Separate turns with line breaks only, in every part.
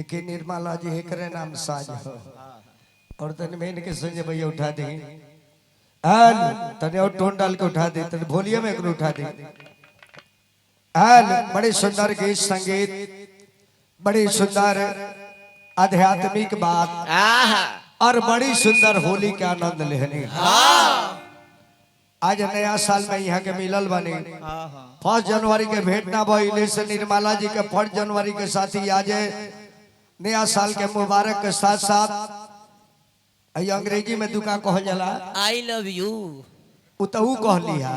देखिए निर्मला जी एकरे नाम साज हो और तने में के संजय भैया उठा दे आल तने और टोन डाल के उठा दे तने भोलिया में एकरो उठा दे आल बड़े सुंदर गीत संगीत बड़ी सुंदर आध्यात्मिक बात और बड़ी सुंदर होली के आनंद लेने आज नया साल में यहाँ के मिलल बने 1 जनवरी के भेंट ना भइले से निर्मला जी के 1 जनवरी के साथ ही आज नया साल के मुबारक के साथ साथ अंग्रेजी में दुका कह जाला
आई लव यू
उतहू कह लिया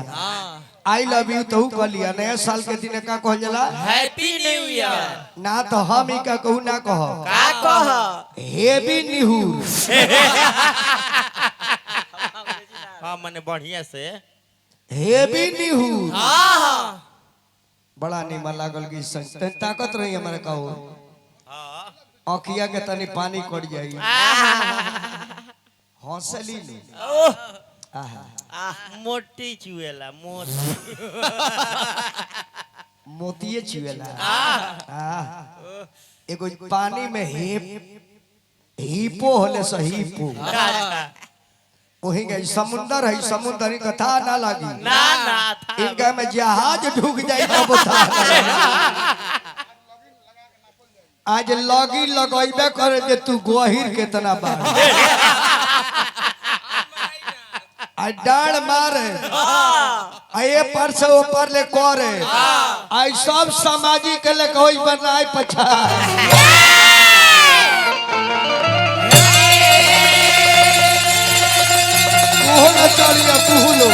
आई लव यू तहू कह लिया नया साल के दिन का कह जाला
हैप्पी न्यू ईयर
ना तो हम ही का कहू ना कह
का कह
हेवी निहूर
हां माने बढ़िया से
हेवी निहूर बड़ा निमन लागल की संग ताकत रही हमारे कहो अखिया के तनी पानी कट जाई हौसली
मोटी चुएला
मोतिये चुएला एगो पानी में हिपो होले से हिपो वही गई समुंदर है समुंदर का था ना लगी
ना
इनका में जहाज ढूक जाए तब था आज लगी लगैबे करे जे तू गहिर केतना बार आई डांड मारे आये पर से ऊपर ले करे आई सब सामाजिक ले कोई बनाई पछा तू चलिया तू लो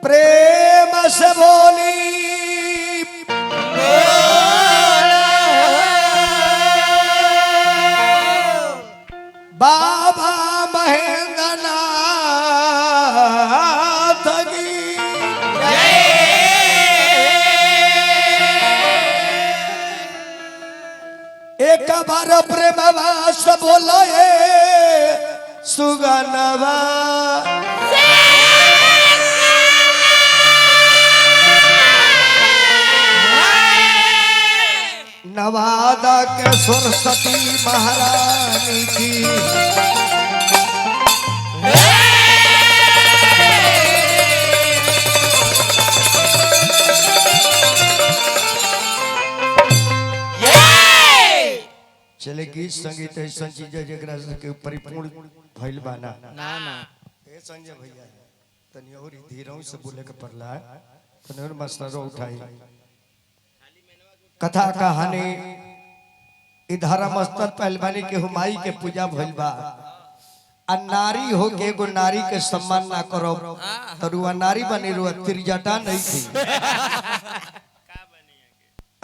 प्रेम से बोली बाबा महेंद्र नाथ की एक बार प्रेम वास बोलो सुगनवा नवादा के सरस्वती महारानी की चले गीत संगीत ऐसा चीज जरा के परिपूर्ण भइल बाना
ना
ए संजय भैया तनी और धीरऊ से बोले के पड़ला तनी और मसला उठाई कथा कहानी इधर मस्तक पहलवानी के हुमाई के पूजा भइल बा आ नारी हो के एगो नारी के सम्मान ना करो तो रुआ नारी बनी रुआ त्रिजटा नहीं थी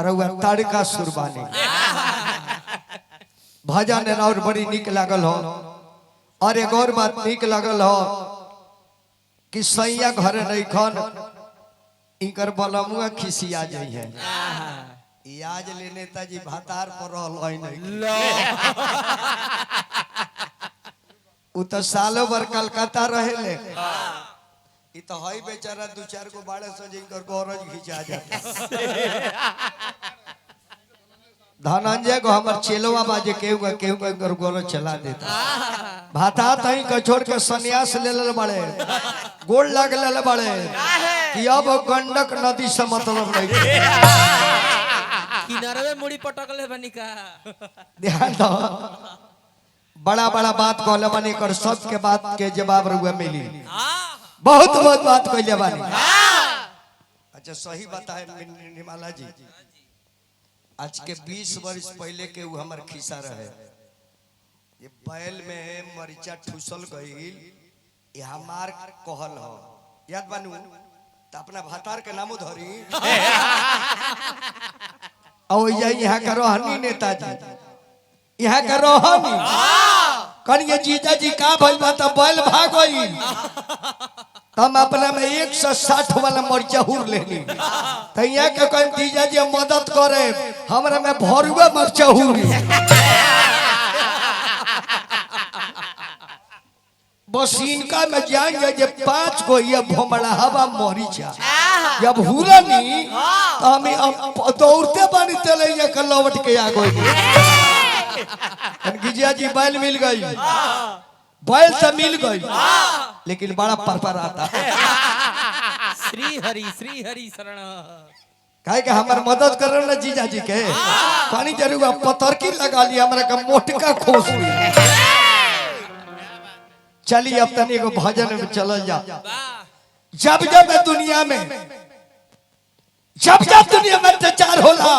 रुआ ताड़का सुरबानी भजन और बड़ी निक लागल हो और एक और बात निक लागल हो कि सैया घरे नहीं खन इकर बलमुआ खिसिया जाई है आज ले नेताजी भातार पर रहल नहीं उ तो सालों भर कलकत्ता रहे ले इ तो हई बेचारा 2-4 को बाड़े से जिनकर गौरज खिंचा जाता धनंजय को हमर चेलवा बाजे केहू का गौरज चला देता भाता तई का छोड़ के सन्यास ले ले बड़े गोड़ लाग ले बड़े कि अब गंडक नदी से मतलब नहीं
किनारे में मुड़ी पटकले बनी का
ध्यान दो बड़ा बड़ा बात कहले बनी कर सब के बात के जवाब रुआ मिली बहुत बहुत बात कहले बनी अच्छा सही बताए निर्मला जी आज के 20 वर्ष पहले के वो हमर खिस्सा रहे ये बैल में मरीचा ठुसल गईल ये हमार कहल हो याद बनू तो अपना भातार के नामो धरी और यहाँ का रोहनी नेताजी यहाँ का रोहनी कनिए जीजा जी का भइल बा त बैल भाग गई हम अपना में 160 वाला मरचा हुर लेनी तैया के कहीं दीजा जी मदद करे हमरा में भरुआ मरचा हुर बस इनका में जाएंगे जे 5 गो ये भोमड़ा हवा मरीचा जब हुरा नहीं तो हम दौड़ते बानी चले ये के लौट के आ गई गिजिया जी बैल मिल गई बैल से मिल गई लेकिन बड़ा परपर आता
श्री हरि शरण
काहे के हमार मदद कर रहे ना जीजा जी के पानी जरूर पतरकी लगा लिया हमरा का मोटका खोस चलिए अब तनी एगो भजन में चल जा जब जब दुनिया में अत्याचार होला